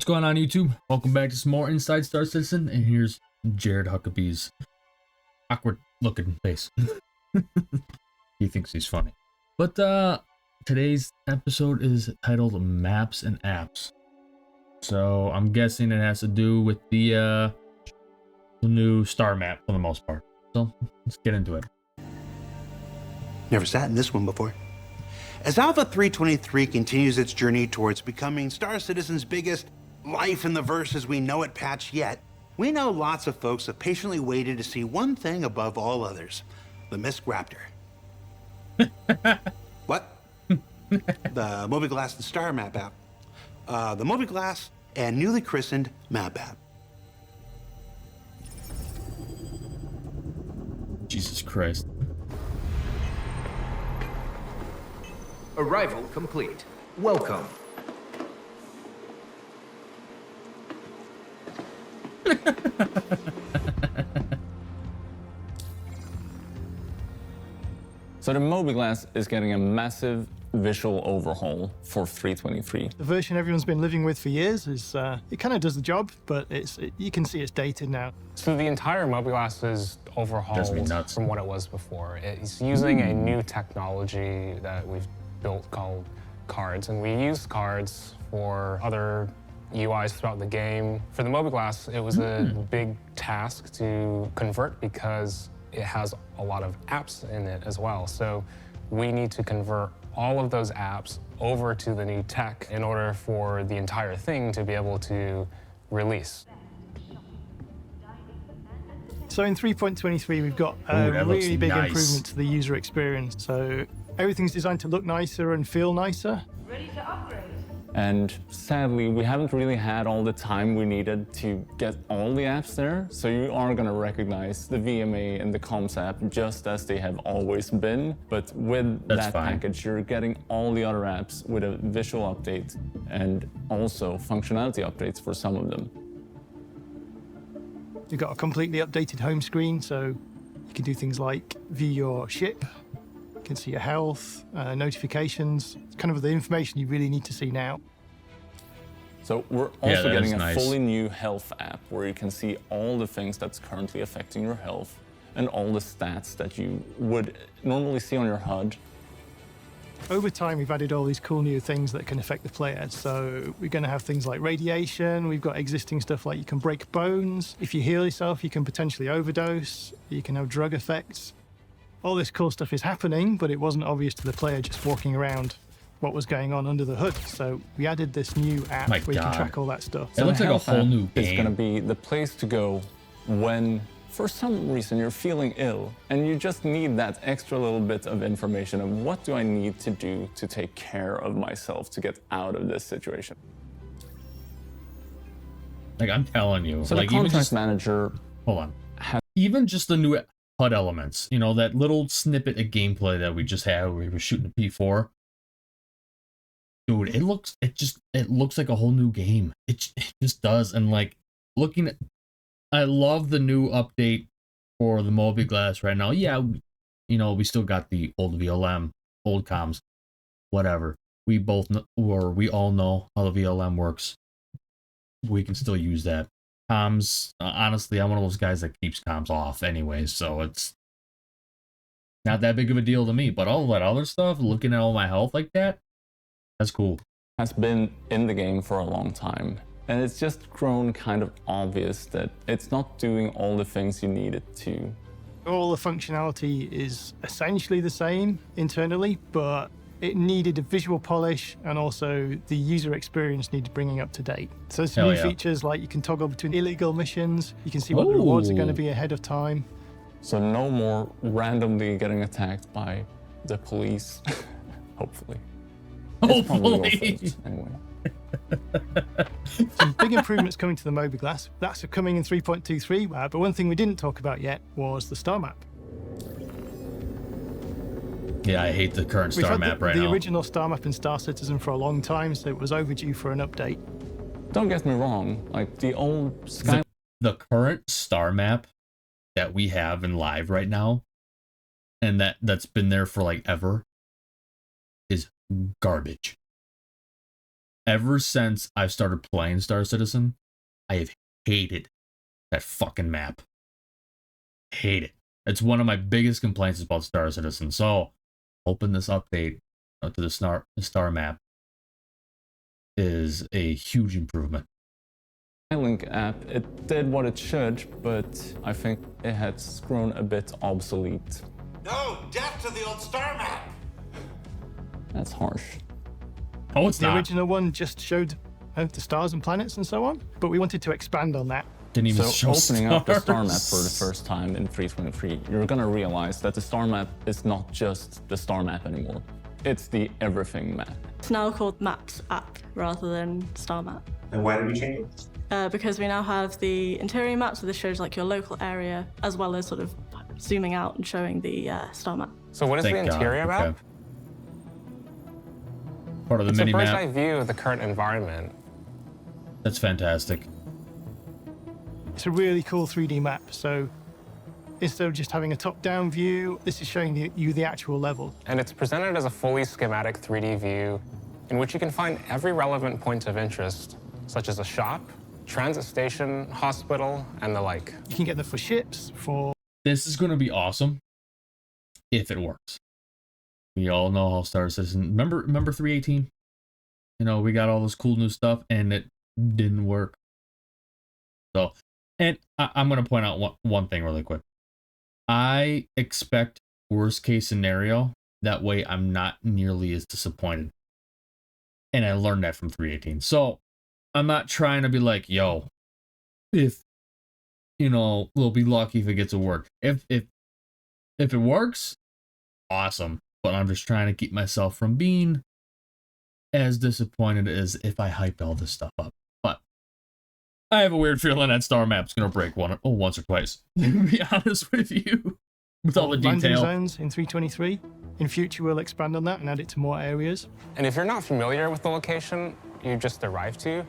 What's going on, YouTube? Welcome back to some more Inside Star Citizen, and here's Jared Huckabee's awkward looking face. He thinks he's funny. But today's episode is titled Maps and Apps. So I'm guessing it has to do with the new star map for the most part. So let's get into it. Never sat in this one before. As Alpha 323 continues its journey towards becoming Star Citizen's biggest life in the verse as we know it patch yet, we know lots of folks have patiently waited to see one thing above all others: the Misk Raptor. What? The Mobiglass and Starmap app. The Mobiglass and newly christened Map app. Jesus Christ. Arrival complete. Welcome. So the Mobiglass is getting a massive visual overhaul for 323. The version everyone's been living with for years is it kind of does the job, but you can see it's dated now. So the entire Mobiglass is overhauled from what it was before. It's using a new technology that we've built called cards, and we use cards for other UIs throughout the game. For the Mobiglass, it was a big task to convert because it has a lot of apps in it as well. So we need to convert all of those apps over to the new tech in order for the entire thing to be able to release. So in 3.23, we've got a really big improvement to the user experience. So everything's designed to look nicer and feel nicer. Ready to upgrade. And sadly, we haven't really had all the time we needed to get all the apps there. So you are going to recognize the VMA and the Comms app just as they have always been. But with that package, you're getting all the other apps with a visual update and also functionality updates for some of them. You've got a completely updated home screen, so you can do things like view your ship, you can see your health, notifications. It's kind of the information you really need to see now. So we're also getting a fully new health app where you can see all the things that's currently affecting your health and all the stats that you would normally see on your HUD. Over time, we've added all these cool new things that can affect the player. So we're going to have things like radiation. We've got existing stuff like you can break bones. If you heal yourself, you can potentially overdose. You can have drug effects. All this cool stuff is happening, but it wasn't obvious to the player just walking around what was going on under the hood. So we added this new app where you can track all that stuff. It looks like a whole new game. It's going to be the place to go when, for some reason, you're feeling ill and you just need that extra little bit of information of what do I need to do to take care of myself to get out of this situation. Like, I'm telling you. So like, the contact manager... Hold on. Even just the new HUD elements, you know, that little snippet of gameplay that we just had where we were shooting a P4. Dude, it looks like a whole new game. It just does. And like, looking at, I love the new update for the Mobiglass right now. Yeah, you know, we still got the old VLM, old comms, whatever. We both know, or we all know how the VLM works. We can still use that. Comms, honestly, I'm one of those guys that keeps comms off anyway, so it's not that big of a deal to me. But all that other stuff, looking at all my health like that, that's cool. Has been in the game for a long time. And it's just grown kind of obvious that it's not doing all the things you need it to. All the functionality is essentially the same internally, but it needed a visual polish, and also the user experience needed bringing up to date. So there's some new features like you can toggle between illegal missions, you can see what the rewards are going to be ahead of time. So no more randomly getting attacked by the police, hopefully. Hopefully. Anyway. Some big improvements coming to the Mobiglass. That's coming in 3.23, but one thing we didn't talk about yet was the star map. Yeah, I hate the current star map right now. The original star map in Star Citizen for a long time, so it was overdue for an update. Don't get me wrong, like the old Sky... The current star map that we have in live right now, and that's been there for like ever, is garbage. ever since I've started playing Star Citizen, I have hated that fucking map. Hate it. It's one of my biggest complaints about Star Citizen. So, hoping this update to the Star map is a huge improvement. Link app, it did what it should, but I think it has grown a bit obsolete. No, death to the old Starmap! That's harsh. Oh, it's the not. original one just showed the stars and planets and so on, but we wanted to expand on that. Didn't even show opening up the star map for the stars. first time in 3.23, you're gonna realize that the star map is not just the star map anymore. It's the everything map. It's now called Maps app rather than Starmap. And why did we change it? Because we now have the interior map, so this shows like your local area, as well as sort of zooming out and showing the star map. So what is Thank the God. interior map? Okay. Part of the It's a mini bird's map. eye view of the current environment. That's fantastic. It's a really cool 3D map. So instead of just having a top-down view, this is showing you the actual level. And it's presented as a fully schematic 3D view in which you can find every relevant point of interest, such as a shop, transit station, hospital, and the like. You can get them for ships, for... This is going to be awesome if it works. We all know how Star Citizen. Remember 318? You know, we got all this cool new stuff, and it didn't work. So, and I'm going to point out one thing really quick. I expect worst case scenario. That way, I'm not nearly as disappointed. And I learned that from 318. So, I'm not trying to be like, yo, if, you know, we'll be lucky if it gets to work. If it works, awesome. But I'm just trying to keep myself from being as disappointed as if I hyped all this stuff up. But I have a weird feeling that Star Map's gonna break once or twice. To be honest with you, with all the landing detail. zones in 323. In future, we'll expand on that and add it to more areas. And if you're not familiar with the location you just arrived to,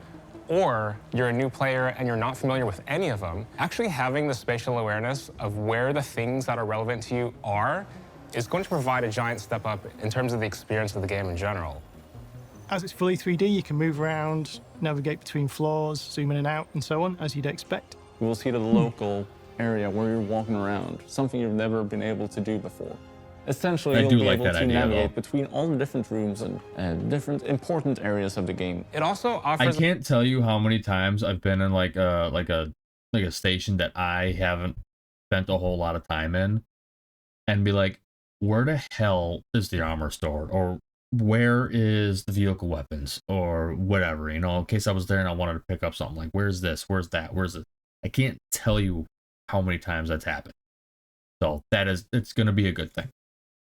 or you're a new player and you're not familiar with any of them, actually having the spatial awareness of where the things that are relevant to you are is going to provide a giant step up in terms of the experience of the game in general. As it's fully 3D, you can move around, navigate between floors, zoom in and out, and so on, as you'd expect. You will see the local area where you're walking around, something you've never been able to do before. Essentially, you'll be able to navigate between all the different rooms and different important areas of the game. It also I offers... can't tell you how many times I've been in like a station that I haven't spent a whole lot of time in, and be like, where the hell is the armor stored? Or where is the vehicle weapons? Or whatever, you know, in case I was there and I wanted to pick up something. Like, where's this? Where's that? Where's it? I can't tell you how many times that's happened. So it's going to be a good thing.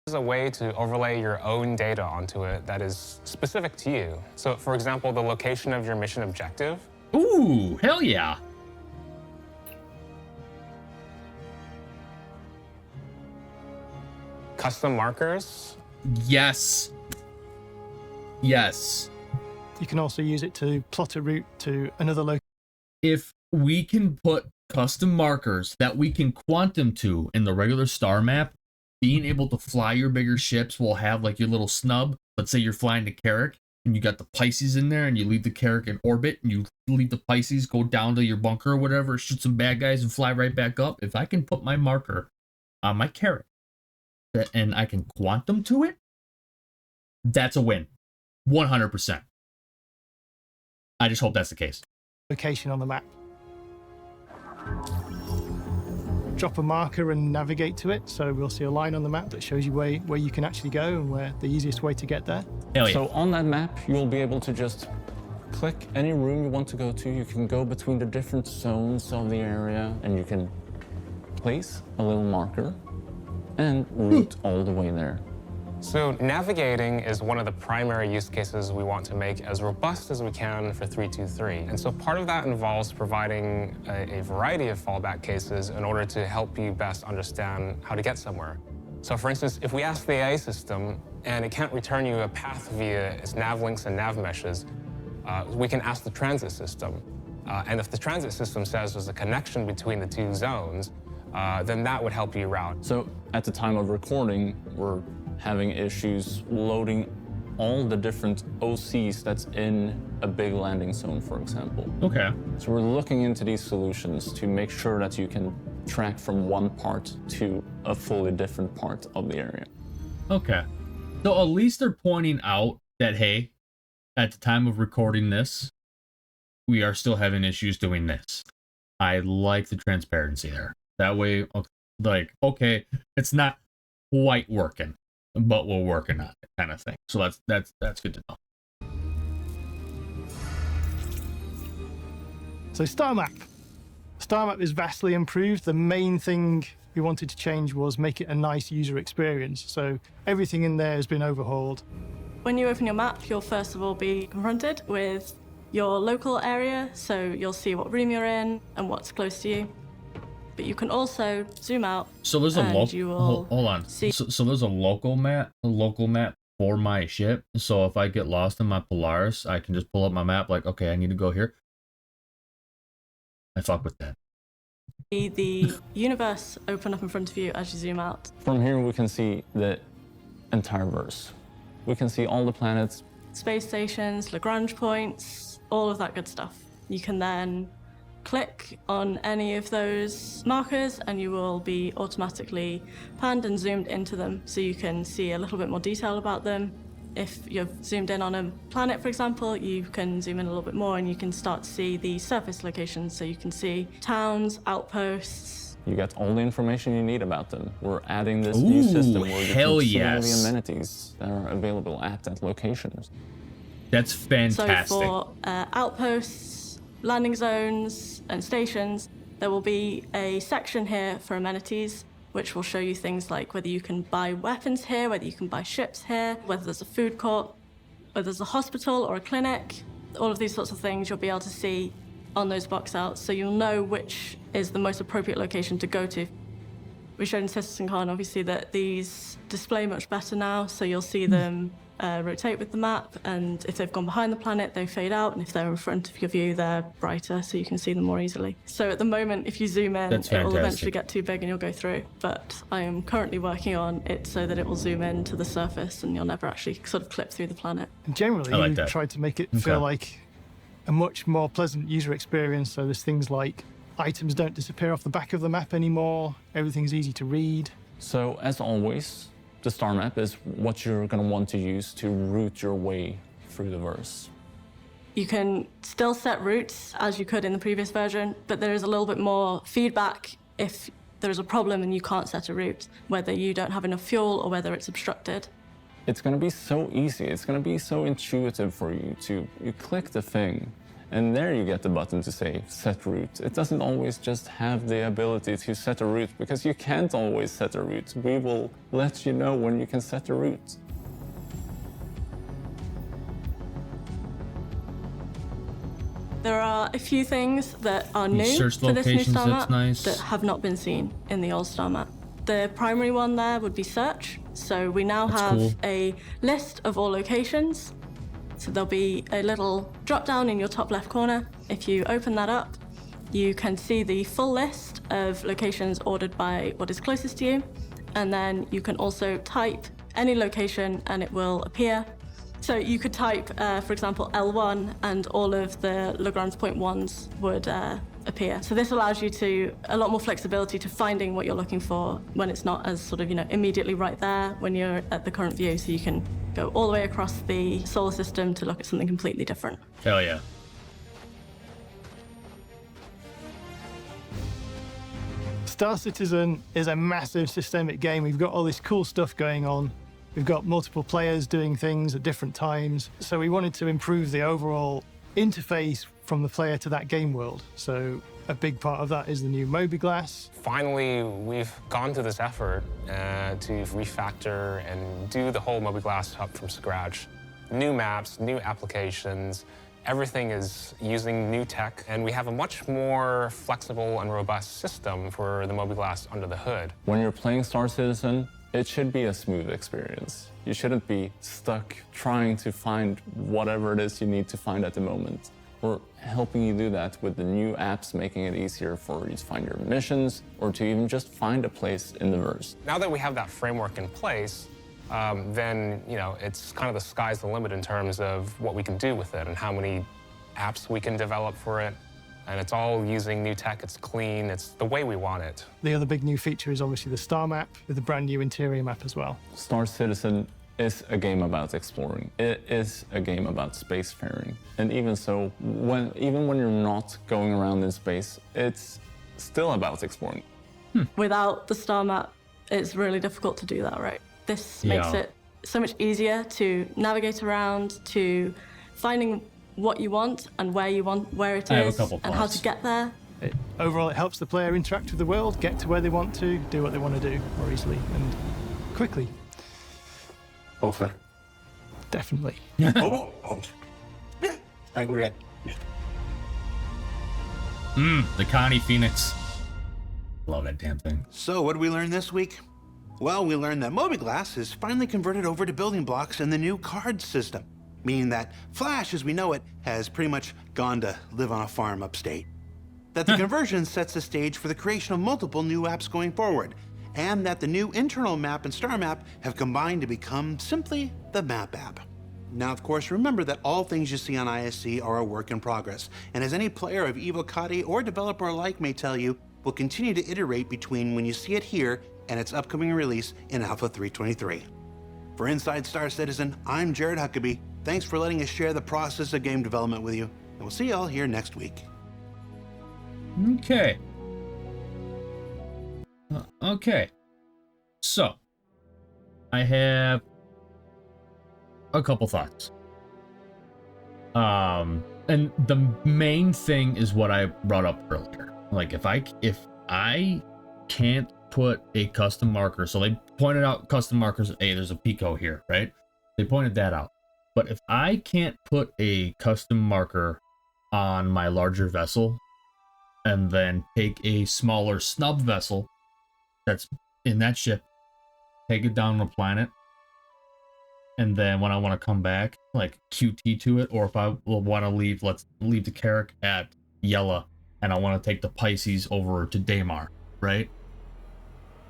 There's a way to overlay your own data onto it that is specific to you. So, for example, the location of your mission objective. Ooh, hell yeah. Custom markers. Yes. Yes. You can also use it to plot a route to another location. If we can put custom markers that we can quantum to in the regular star map, being able to fly your bigger ships will have like your little snub. Let's say you're flying to Carrick and you got the Pisces in there and you leave the Carrick in orbit and you leave the Pisces, go down to your bunker or whatever, shoot some bad guys and fly right back up. If I can put my marker on my Carrick and I can quantum to it, that's a win. 100%. I just hope that's the case. Location on the map. Drop a marker and navigate to it, so we'll see a line on the map that shows you where you can actually go and where the easiest way to get there. Hell yeah. So on that map, you'll be able to just click any room you want to go to. You can go between the different zones of the area, and you can place a little marker and route all the way there. So navigating is one of the primary use cases we want to make as robust as we can for 323. And so part of that involves providing a variety of fallback cases in order to help you best understand how to get somewhere. So for instance, if we ask the AI system and it can't return you a path via its nav links and nav meshes, we can ask the transit system. And if the transit system says there's a connection between the two zones, then that would help you route. So at the time of recording, we're having issues loading all the different OCs that's in a big landing zone, for example. Okay. So we're looking into these solutions to make sure that you can track from one part to a fully different part of the area. Okay. So at least they're pointing out that, hey, at the time of recording this, we are still having issues doing this. I like the transparency there. That way, like, okay, it's not quite working, but we're working on it, kind of thing. So that's good to know. So Starmap. Starmap is vastly improved. The main thing we wanted to change was make it a nice user experience. So everything in there has been overhauled. When you open your map, you'll first of all be confronted with your local area, so you'll see what room you're in and what's close to you. But you can also zoom out. So there's a local. Hold on. So there's a local map for my ship. So if I get lost in my Polaris, I can just pull up my map. Like, okay, I need to go here. I fuck with that. The universe open up in front of you as you zoom out. From here, we can see the entire verse. We can see all the planets, space stations, Lagrange points, all of that good stuff. You can then click on any of those markers and you will be automatically panned and zoomed into them so you can see a little bit more detail about them. If you've zoomed in on a planet, for example, you can zoom in a little bit more and you can start to see the surface locations. So you can see towns, outposts. You get all the information you need about them. We're adding this new system where you can see all the amenities that are available at that location. That's fantastic. So for outposts, landing zones, and stations, there will be a section here for amenities, which will show you things like whether you can buy weapons here, whether you can buy ships here, whether there's a food court, whether there's a hospital or a clinic. All of these sorts of things you'll be able to see on those box outs, so you'll know which is the most appropriate location to go to. We showed in CitizenCon, obviously, that these display much better now, so you'll see them rotate with the map, and if they've gone behind the planet, they fade out, and if they're in front of your view, they're brighter, so you can see them more easily. So at the moment, if you zoom in, it will eventually get too big and you'll go through, but I am currently working on it so that it will zoom in to the surface and you'll never actually sort of clip through the planet. And generally, we've tried to make it feel like a much more pleasant user experience, so there's things like items don't disappear off the back of the map anymore, everything's easy to read. So as always, the star map is what you're going to want to use to route your way through the verse. You can still set routes as you could in the previous version, but there is a little bit more feedback if there's a problem and you can't set a route, whether you don't have enough fuel or whether it's obstructed. It's going to be so easy. It's going to be so intuitive for you you click the thing, and there you get the button to say set route. It doesn't always just have the ability to set a route because you can't always set a route. We will let you know when you can set a route. There are a few things that are new for this new star map that have not been seen in the old star map. The primary one there would be search. So we now have a list of all locations. So there'll be a little drop down in your top left corner. If you open that up, you can see the full list of locations ordered by what is closest to you. And then you can also type any location and it will appear. So you could type, for example, L1 and all of the Lagrange point ones would appear. So this allows you a lot more flexibility to finding what you're looking for when it's not as sort of, immediately right there when you're at the current view. So you can go all the way across the solar system to look at something completely different. Hell yeah. Star Citizen is a massive systemic game. We've got all this cool stuff going on. We've got multiple players doing things at different times. So we wanted to improve the overall interface from the player to that game world. So a big part of that is the new Mobiglass. Finally, we've gone to this effort to refactor and do the whole Mobiglass hub from scratch. New maps, new applications, everything is using new tech, and we have a much more flexible and robust system for the Mobiglass under the hood. When you're playing Star Citizen, it should be a smooth experience. You shouldn't be stuck trying to find whatever it is you need to find at the moment. We're helping you do that with the new apps, making it easier for you to find your missions or to even just find a place in the verse. Now that we have that framework in place, then it's kind of the sky's the limit in terms of what we can do with it and how many apps we can develop for it. And it's all using new tech, it's clean, it's the way we want it. The other big new feature is obviously the Star Map with the brand new interior map as well. Star Citizen is a game about exploring. It is a game about spacefaring. And even so, even when you're not going around in space, it's still about exploring. Without the Star Map, it's really difficult to do that, right? This makes it so much easier to navigate around, to finding what you want and where it is, and how to get there. Overall, it helps the player interact with the world, get to where they want to, do what they want to do more easily and quickly. Hopefully. Definitely. I agree. The Connie Phoenix. Love that damn thing. So what did we learn this week? Well, we learned that Mobiglass is finally converted over to building blocks in the new card system, meaning that Flash, as we know it, has pretty much gone to live on a farm upstate. That the conversion sets the stage for the creation of multiple new apps going forward, and that the new internal map and Starmap have combined to become simply the Map app. Now, of course, remember that all things you see on ISC are a work in progress, and as any player of Evocati or developer alike may tell you, will continue to iterate between when you see it here and its upcoming release in Alpha 3.23. For Inside Star Citizen, I'm Jared Huckabee. Thanks for letting us share the process of game development with you, and we'll see you all here next week. Okay. Okay. So, I have a couple thoughts. And the main thing is what I brought up earlier. Like, if I can't put a custom marker, so they pointed out custom markers, hey, there's a Pico here, right? They pointed that out. But if I can't put a custom marker on my larger vessel and then take a smaller snub vessel that's in that ship, take it down on the planet, and then when I want to come back, like QT to it, or if I will want to leave, let's leave the Carrack at Yella, and I want to take the Pisces over to Daymar, right?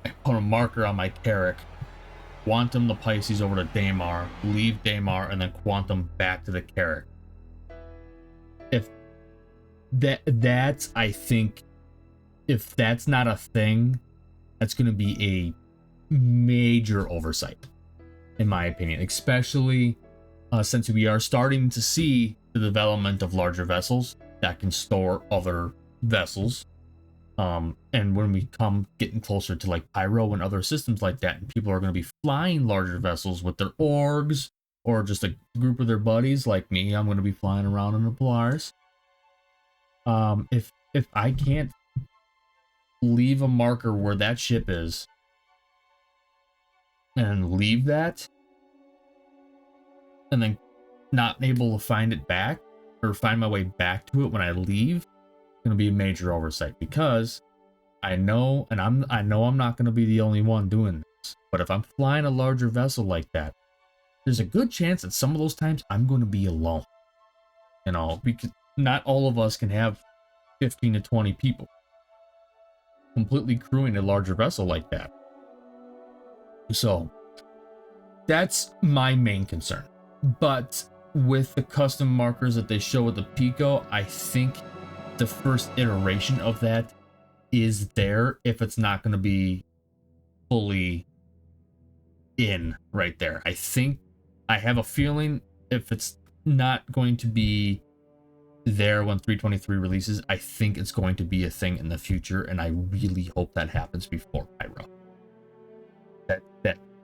I put a marker on my Carrack, quantum the Pisces over to Daymar, leave Daymar, and then quantum back to the Carrack. If that's, I think, if that's not a thing, that's going to be a major oversight, in my opinion, especially since we are starting to see the development of larger vessels that can store other vessels. And when we come getting closer to like Pyro and other systems like that, and people are going to be flying larger vessels with their orgs or just a group of their buddies like me, I'm going to be flying around in the Polaris. If I can't leave a marker where that ship is and leave that, and then not able to find it back or find my way back to it when I leave, it's going to be a major oversight, because I know I'm not going to be the only one doing this. But if I'm flying a larger vessel like that, there's a good chance that some of those times I'm going to be alone. You know, because not all of us can have 15 to 20 people completely crewing a larger vessel like that. So that's my main concern. But with the custom markers that they show with the Pico, I think the first iteration of that is there, if it's not going to be fully in right there. I have a feeling if it's not going to be there when 323 releases, I think it's going to be a thing in the future, and I really hope that happens before Pyro.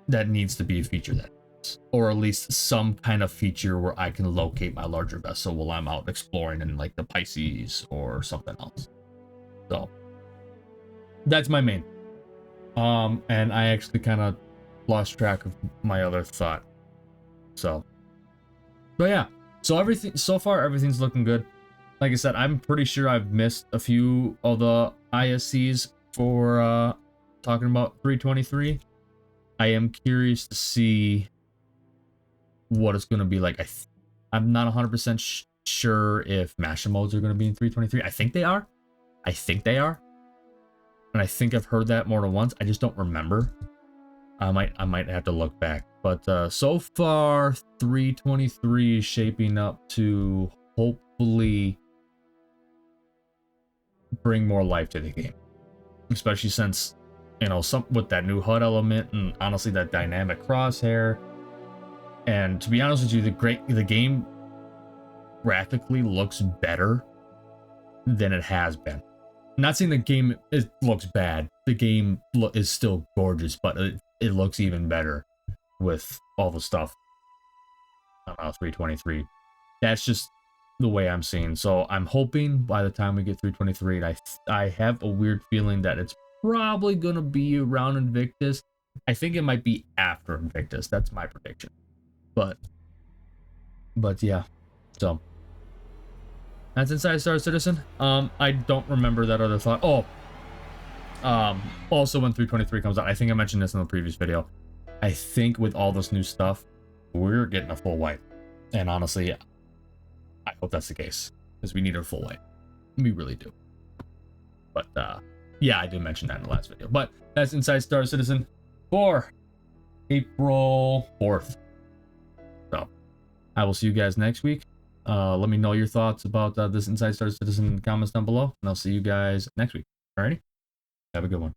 That needs to be a feature, that is. Or at least some kind of feature where I can locate my larger vessel while I'm out exploring in like the Pisces or something else. So that's my main. And I actually kind of lost track of my other thought. But yeah, so everything's looking good. Like I said, I'm pretty sure I've missed a few of the ISCs for talking about 323. I am curious to see what it's going to be like. I'm not 100% sure if mashup modes are going to be in 323. I think they are. And I think I've heard that more than once. I just don't remember. I might have to look back. But so far, 323 is shaping up to hopefully bring more life to the game, especially since, you know, some with that new HUD element and honestly that dynamic crosshair. And to be honest with you, the game graphically looks better than it has been. I'm not saying the game looks bad. The game is still gorgeous, but it looks even better with all the stuff on 323. That's just the way I'm seeing. So I'm hoping by the time we get 323, and I have a weird feeling that it's probably gonna be around Invictus. I think it might be after Invictus. That's my prediction. But yeah. So that's Inside Star Citizen. I don't remember that other thought. Oh, also when 323 comes out, I think I mentioned this in the previous video. I think with all this new stuff, we're getting a full white. And honestly, I hope that's the case, because we need a full white. We really do. But yeah, I did mention that in the last video. But that's Inside Star Citizen for April 4th. So I will see you guys next week. Let me know your thoughts about this Inside Star Citizen in the comments down below, and I'll see you guys next week. Alrighty? Have a good one.